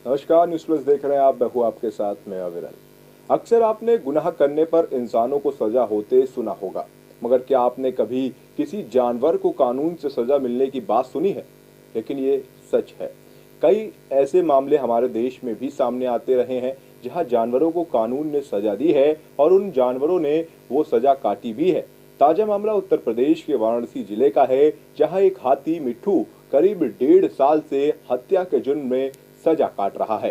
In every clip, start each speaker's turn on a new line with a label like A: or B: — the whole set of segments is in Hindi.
A: नमस्कार, न्यूज़ प्लस देख रहे हैं आप। मैं हूं आपके साथ मैं अविरल। अक्सर आपने गुनाह करने पर इंसानों को सजा होते सुना होगा, मगर क्या आपने कभी किसी जानवर को कानून से सजा मिलने की बात सुनी है? लेकिन ये सच है। कई ऐसे मामले हमारे देश में भी सामने आते रहे हैं जहां जानवरों को कानून ने सजा दी है और उन जानवरों ने वो सजा काटी भी है। ताजा मामला उत्तर प्रदेश के वाराणसी जिले का है, जहां एक हाथी मिट्ठू करीब 1.5 साल से हत्या के जुर्म में सजा काट रहा है।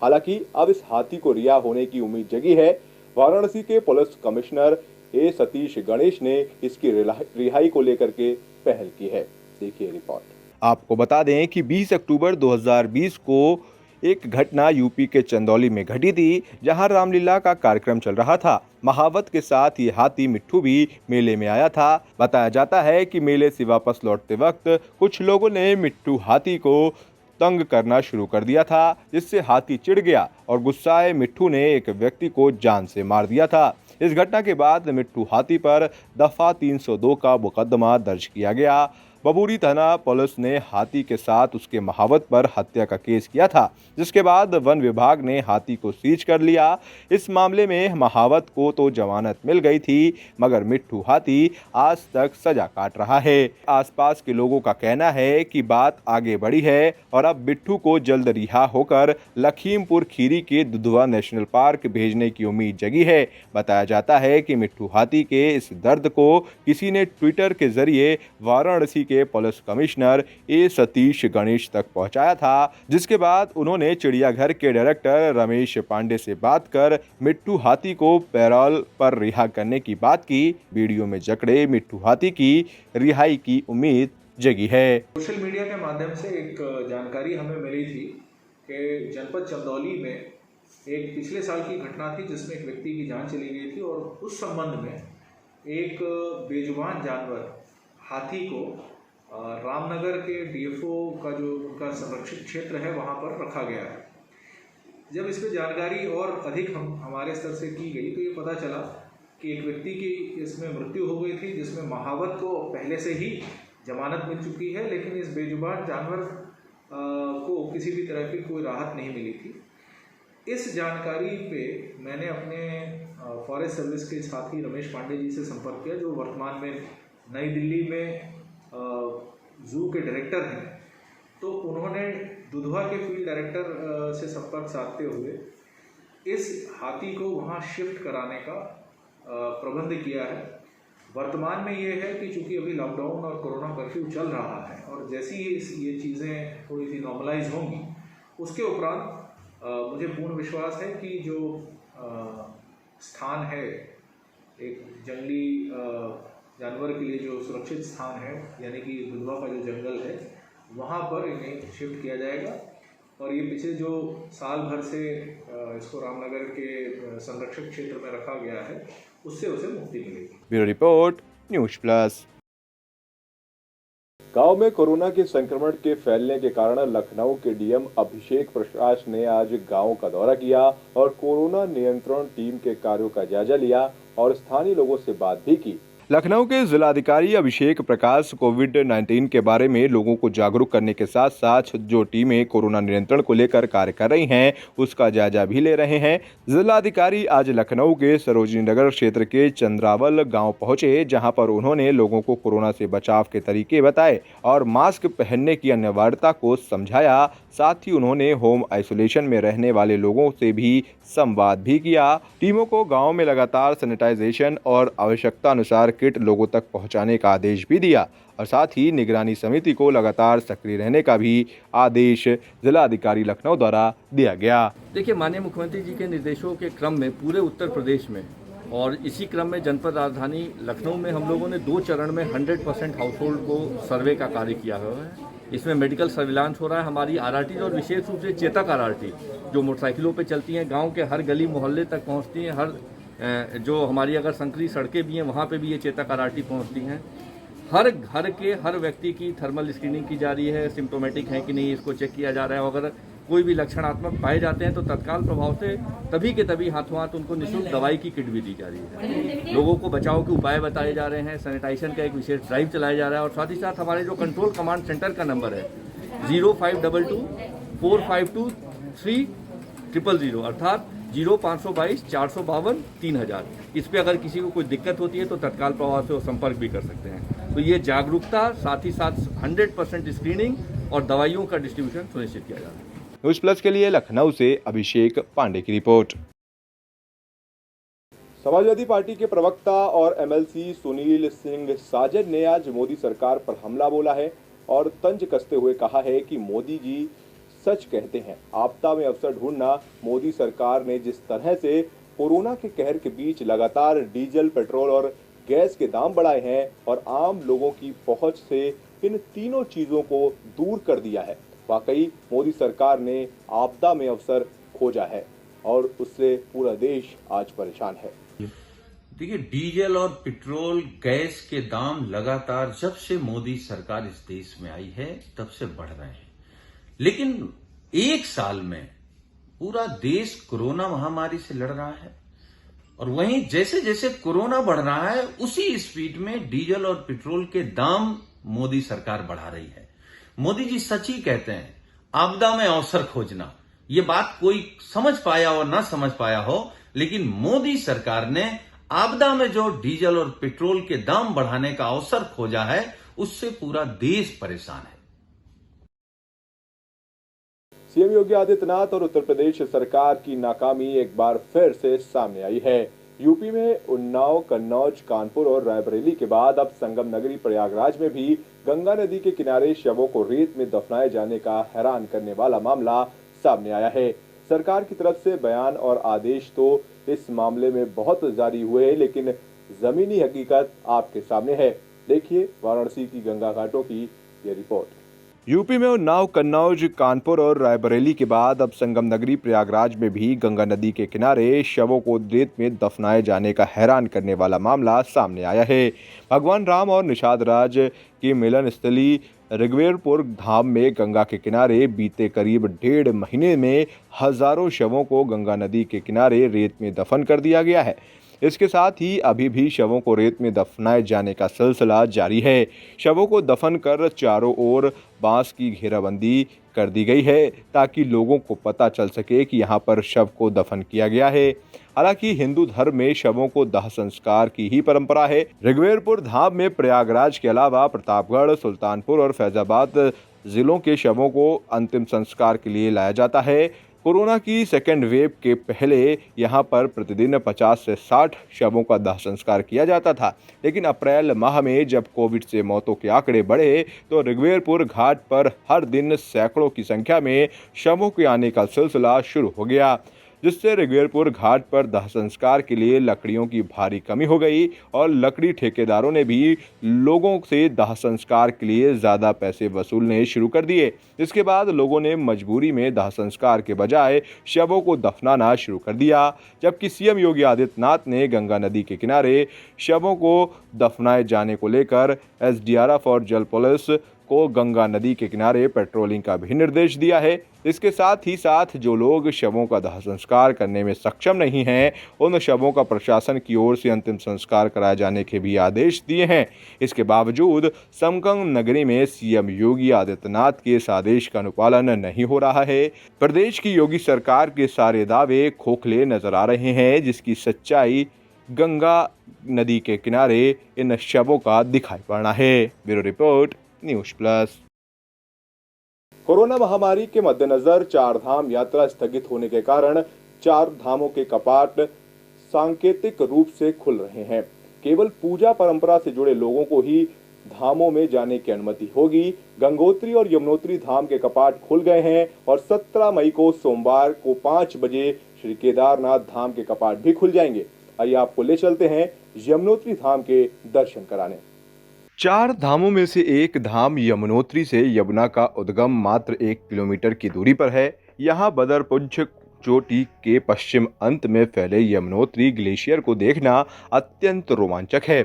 A: हालांकि अब इस हाथी को रिहा होने की उम्मीद जगी है। वाराणसी के पुलिस कमिश्नर ए सतीश गणेश ने इसकी रिहाई को लेकर के पहल की है। देखिए रिपोर्ट। आपको बता दें कि 20 अक्टूबर 2020 को एक घटना यूपी के चंदौली में घटी थी, जहां रामलीला का कार्यक्रम चल रहा था। महावत के साथ ये हाथी मिट्ठू भी मेले में आया था। बताया जाता है कि मेले से वापस लौटते वक्त कुछ लोगों ने मिट्ठू हाथी को तंग करना शुरू कर दिया था, जिससे हाथी चिढ़ गया और गुस्साए मिट्ठू ने एक व्यक्ति को जान से मार दिया था। इस घटना के बाद मिट्ठू हाथी पर दफा 302 का मुकदमा दर्ज किया गया। बबूरी थाना पुलिस ने हाथी के साथ उसके महावत पर हत्या का केस किया था, जिसके बाद वन विभाग ने हाथी को सीज कर लिया। इस मामले में महावत को तो जमानत मिल गई थी, मगर मिट्ठू हाथी आज तक सजा काट रहा है। आसपास के लोगों का कहना है कि बात आगे बढ़ी है और अब मिट्ठू को जल्द रिहा होकर लखीमपुर खीरी के दुधवा नेशनल पार्क भेजने की उम्मीद जगी है। बताया जाता है कि मिट्ठू हाथी के इस दर्द को किसी ने ट्विटर के जरिए वाराणसी के पुलिस कमिश्नर ए सतीश गणेश तक पहुंचाया था, जिसके बाद उन्होंने चिड़ियाघर के डायरेक्टर रमेश पांडे से बात कर मिट्ठू हाथी को पैरोल पर रिहा करने की बात की। वीडियो में जकड़े मिट्ठू हाथी की रिहाई की उम्मीद जगी है।
B: सोशल मीडिया के माध्यम से एक जानकारी हमें मिली थी कि जनपद चंदौली में एक पिछले साल की घटना थी जिसमें एक व्यक्ति की जान चली गई थी और उस संबंध में एक बेजुबान जानवर हाथी को रामनगर के डीएफओ का जो उनका संरक्षित क्षेत्र है वहाँ पर रखा गया है। जब इस पर जानकारी और अधिक हमारे स्तर से की गई तो ये पता चला कि एक व्यक्ति की इसमें मृत्यु हो गई थी, जिसमें महावत को पहले से ही जमानत मिल चुकी है, लेकिन इस बेजुबान जानवर को किसी भी तरह की कोई राहत नहीं मिली थी। इस जानकारी पे मैंने अपने फॉरेस्ट सर्विस के साथी रमेश पांडे जी से संपर्क किया, जो वर्तमान में नई दिल्ली में जू के डायरेक्टर हैं। तो उन्होंने दुधवा के फील्ड डायरेक्टर से संपर्क साधते हुए इस हाथी को वहाँ शिफ्ट कराने का प्रबंध किया है। वर्तमान में ये है कि चूँकि अभी लॉकडाउन और कोरोना कर्फ्यू चल रहा है और जैसी ही ये चीज़ें थोड़ी सी नॉर्मलाइज होंगी, उसके उपरांत मुझे पूर्ण विश्वास है कि जो स्थान है एक जंगली जानवर के लिए जो सुरक्षित स्थान है, यानी कि दुधवा का जो जंगल है, वहाँ पर इन्हें शिफ्ट किया जाएगा और ये पिछले जो साल भर से इसको रामनगर के संरक्षित क्षेत्र में रखा गया है, उससे उसे मुक्ति मिलेगी।
A: Bureau report, news plus. गांव में कोरोना के संक्रमण के फैलने के कारण लखनऊ के डीएम अभिषेक प्रकाश ने आज गांव का दौरा किया और कोरोना नियंत्रण टीम के कार्यों का जायजा लिया और स्थानीय लोगों से बात भी की। लखनऊ के जिलाधिकारी अभिषेक प्रकाश कोविड-19 के बारे में लोगों को जागरूक करने के साथ साथ जो टीमें कोरोना नियंत्रण को लेकर कार्य कर रही हैं, उसका जायजा भी ले रहे हैं। जिलाधिकारी आज लखनऊ के सरोजनी नगर क्षेत्र के चंद्रावल गांव पहुंचे, जहां पर उन्होंने लोगों को कोरोना से बचाव के तरीके बताए और मास्क पहनने की अनिवार्यता को समझाया। साथ ही उन्होंने होम आइसोलेशन में रहने वाले लोगों से भी संवाद भी किया। टीमों को गाँव में लगातार सैनिटाइजेशन और आवश्यकता अनुसार किट लोगों तक पहुंचाने का आदेश भी दिया और साथ ही निगरानी समिति को लगातार सक्रिय रहने का भी आदेश जिलाधिकारी लखनऊ द्वारा दिया गया।
C: देखिए, माननीय मुख्यमंत्री जी के निर्देशों के क्रम में पूरे उत्तर प्रदेश में और इसी क्रम में जनपद राजधानी लखनऊ में हम लोगों ने 2 चरण में 100% हाउस होल्ड को सर्वे का कार्य किया हुआ है। इसमें मेडिकल सर्विलांस हो रहा है। हमारी आरआरटी और विशेष रूप से चेतक आरआरटी जो मोटरसाइकिलों पे चलती हैं, गांव के हर गली मोहल्ले तक पहुंचती हैं। हर जो हमारी अगर संकरी सड़कें भी हैं वहाँ पे भी ये चेतक आरआरटी पहुँचती हैं। हर घर के हर व्यक्ति की थर्मल स्क्रीनिंग की जा रही है, सिम्टोमेटिक है कि नहीं इसको चेक किया जा रहा है। अगर कोई भी लक्षणात्मक पाए जाते हैं तो तत्काल प्रभाव से तभी के तभी हाथों हाथ उनको निःशुल्क दवाई की किट भी दी जा रही है। लोगों को बचाव के उपाय बताए जा रहे हैं, सैनिटाइजेशन का एक विशेष ड्राइव चलाया जा रहा है और साथ ही साथ हमारे जो कंट्रोल कमांड सेंटर का नंबर है 0522 452 1300 अर्थात 0522 452 3000। इस पे अगर किसी को कोई दिक्कत होती है तो तत्काल प्रभाव से वो संपर्क भी कर सकते हैं। तो ये जागरूकता, साथ ही साथ 100% स्क्रीनिंग और दवाइयों का डिस्ट्रीब्यूशन सुनिश्चित किया जा रहा है।
A: न्यूज़ प्लस के लिए लखनऊ से अभिषेक पांडे की रिपोर्ट। समाजवादी पार्टी के प्रवक्ता और एमएलसी सुनील सिंह साजन ने आज मोदी सरकार पर हमला बोला है और तंज कसते हुए कहा है कि मोदी जी सच कहते हैं। आपदा में अवसर ढूंढना। मोदी सरकार ने जिस तरह से कोरोना के कहर के बीच लगातार डीजल, पेट्रोल और गैस के दाम बढ़ाए हैं और आम लोगों की पहुंच से इन तीनों चीजों को दूर कर दिया है, वाकई मोदी सरकार ने आपदा में अवसर खोजा है और उससे पूरा देश आज परेशान है।
D: देखिए, डीजल और पेट्रोल, गैस के दाम लगातार जब से मोदी सरकार इस देश में आई है तब से बढ़ रहे हैं। लेकिन एक साल में पूरा देश कोरोना महामारी से लड़ रहा है और वहीं जैसे जैसे कोरोना बढ़ रहा है उसी स्पीड में डीजल और पेट्रोल के दाम मोदी सरकार बढ़ा रही है। मोदी जी सच ही कहते हैं, आपदा में अवसर खोजना। ये बात कोई समझ पाया और ना समझ पाया हो, लेकिन मोदी सरकार ने आपदा में जो डीजल और पेट्रोल के दाम बढ़ाने का अवसर खोजा है उससे पूरा देश परेशान है।
A: सीएम योगी आदित्यनाथ और उत्तर प्रदेश सरकार की नाकामी एक बार फिर से सामने आई है। यूपी में उन्नाव, कन्नौज, कानपुर और रायबरेली के बाद अब संगम नगरी प्रयागराज में भी गंगा नदी के किनारे शवों को रेत में दफनाए जाने का हैरान करने वाला मामला सामने आया है। सरकार की तरफ से बयान और आदेश तो इस मामले में बहुत जारी हुए, लेकिन जमीनी हकीकत आपके सामने है। देखिए वाराणसी की गंगा घाटों की ये रिपोर्ट। यूपी में उन्नाव, कन्नौज, कानपुर और रायबरेली के बाद अब संगम नगरी प्रयागराज में भी गंगा नदी के किनारे शवों को रेत में दफनाए जाने का हैरान करने वाला मामला सामने आया है। भगवान राम और निषाद राज की मिलन स्थली ऋग्वेरपुर धाम में गंगा के किनारे बीते करीब 1.5 महीने में हजारों शवों को गंगा नदी के किनारे रेत में दफन कर दिया गया है। इसके साथ ही अभी भी शवों को रेत में दफनाए जाने का सिलसिला जारी है। शवों को दफन कर चारों ओर बांस की घेराबंदी कर दी गई है ताकि लोगों को पता चल सके कि यहाँ पर शव को दफन किया गया है। हालांकि हिंदू धर्म में शवों को दाह संस्कार की ही परंपरा है। ऋग्वेरपुर धाम में प्रयागराज के अलावा प्रतापगढ़, सुल्तानपुर और फैजाबाद जिलों के शवों को अंतिम संस्कार के लिए लाया जाता है। कोरोना की सेकेंड वेव के पहले यहां पर प्रतिदिन 50 से 60 शवों का दाह संस्कार किया जाता था, लेकिन अप्रैल माह में जब कोविड से मौतों के आंकड़े बढ़े तो ऋग्वेरपुर घाट पर हर दिन सैकड़ों की संख्या में शवों के आने का सिलसिला शुरू हो गया, जिससे ऋग्वेरपुर घाट पर दाह संस्कार के लिए लकड़ियों की भारी कमी हो गई और लकड़ी ठेकेदारों ने भी लोगों से दाह संस्कार के लिए ज़्यादा पैसे वसूलने शुरू कर दिए। इसके बाद लोगों ने मजबूरी में दाह संस्कार के बजाय शवों को दफनाना शुरू कर दिया, जबकि सीएम योगी आदित्यनाथ ने गंगा नदी के किनारे शवों को दफनाए जाने को लेकर एसडीआरएफ और जल पुलिस को गंगा नदी के किनारे पेट्रोलिंग का भी निर्देश दिया है। इसके साथ ही साथ जो लोग शवों का दाह संस्कार करने में सक्षम नहीं हैं, उन शवों का प्रशासन की ओर से अंतिम संस्कार कराए जाने के भी आदेश दिए हैं। इसके बावजूद संगम नगरी में सीएम योगी आदित्यनाथ के इस आदेश का अनुपालन नहीं हो रहा है। प्रदेश की योगी सरकार के सारे दावे खोखले नजर आ रहे हैं, जिसकी सच्चाई गंगा नदी के किनारे इन शवों का दिखाई पड़ना है। Bureau report, news plus. Corona महामारी के मद्देनजर 4 धाम यात्रा स्थगित होने के कारण 4 धामों के कपाट सांकेतिक रूप से खुल रहे हैं। केवल पूजा परंपरा से जुड़े लोगों को ही धामों में जाने की अनुमति होगी। गंगोत्री और यमुनोत्री धाम के कपाट खुल गए हैं और 17 मई को सोमवार को 5 बजे श्री केदारनाथ धाम के कपाट भी खुल जाएंगे। आइए आपको ले चलते हैं यमुनोत्री धाम के दर्शन कराने। 4 धामों में से एक धाम यमुनोत्री से यमुना का उद्गम मात्र 1 किलोमीटर की दूरी पर है। यहाँ बदरपुंछ चोटी के पश्चिम अंत में फैले यमुनोत्री ग्लेशियर को देखना अत्यंत रोमांचक है।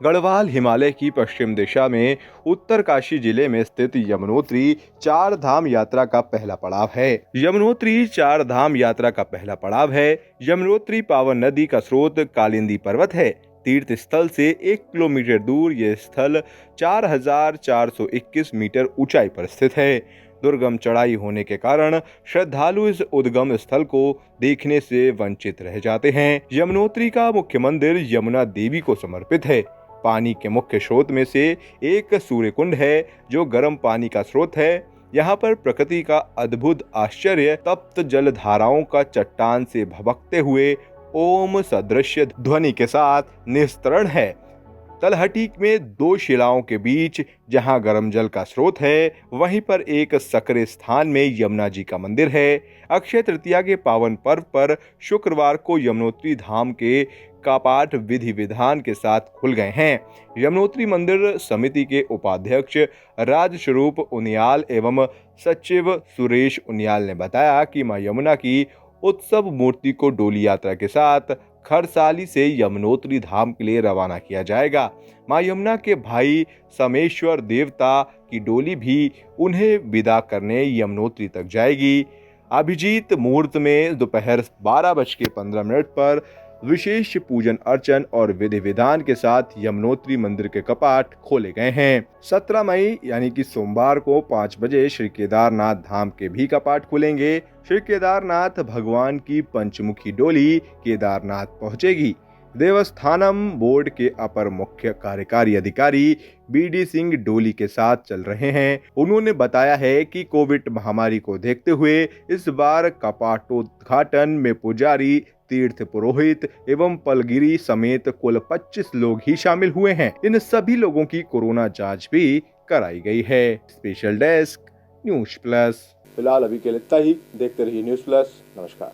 A: गढ़वाल हिमालय की पश्चिम दिशा में उत्तरकाशी जिले में स्थित यमुनोत्री 4 धाम यात्रा का पहला पड़ाव है। यमुनोत्री 4 धाम यात्रा का पहला पड़ाव है। यमुनोत्री पावन नदी का स्रोत कालिंदी पर्वत है। तीर्थ स्थल से 1 किलोमीटर दूर यह स्थल 4421 मीटर ऊंचाई पर स्थित है। दुर्गम चढ़ाई होने के कारण श्रद्धालु इस उद्गम स्थल को देखने से वंचित रह जाते हैं। यमुनोत्री का मुख्य मंदिर यमुना देवी को समर्पित है। पानी के मुख्य स्रोत में से एक सूर्य कुंड है जो गर्म पानी का स्रोत है। यहाँ पर प्रकृति का अद्भुत आश्चर्य तप्त जल धाराओं का चट्टान से भभकते हुए ओम सदृश ध्वनि के साथ निस्तरण है। तलहटी में दो शिलाओं के बीच जहां गर्म जल का स्रोत है, वहीं पर एक सकरे स्थान में यमुना जी का मंदिर है। अक्षय तृतीया के पावन पर्व पर शुक्रवार को यमुनोत्री धाम के कपाट विधि विधान के साथ खुल गए हैं। यमुनोत्री मंदिर समिति के उपाध्यक्ष राजस्वरूप उनियाल एवं सचिव सुरेश उनियाल ने बताया कि मां यमुना की उत्सव मूर्ति को डोली यात्रा के साथ खरसाली से यमुनोत्री धाम के लिए रवाना किया जाएगा। मां यमुना के भाई समेश्वर देवता की डोली भी उन्हें विदा करने यमुनोत्री तक जाएगी। अभिजीत मुहूर्त में दोपहर 12:15 पर विशेष पूजन अर्चन और विधि विधान के साथ यमुनोत्री मंदिर के कपाट खोले गए हैं। 17 मई यानी कि सोमवार को 5 बजे श्री केदारनाथ धाम के भी कपाट खुलेंगे। श्री केदारनाथ भगवान की पंचमुखी डोली केदारनाथ पहुंचेगी। देवस्थानम बोर्ड के अपर मुख्य कार्यकारी अधिकारी BD सिंह डोली के साथ चल रहे हैं। उन्होंने बताया है कि कोविड महामारी को देखते हुए इस बार कपाटोद्घाटन में पुजारी, तीर्थ पुरोहित एवं पलगिरी समेत कुल 25 लोग ही शामिल हुए हैं। इन सभी लोगों की कोरोना जांच भी कराई गई है। Special desk news plus. फिलहाल अभी के लिए इतना ही। देखते रहिए न्यूज़ प्लस। नमस्कार।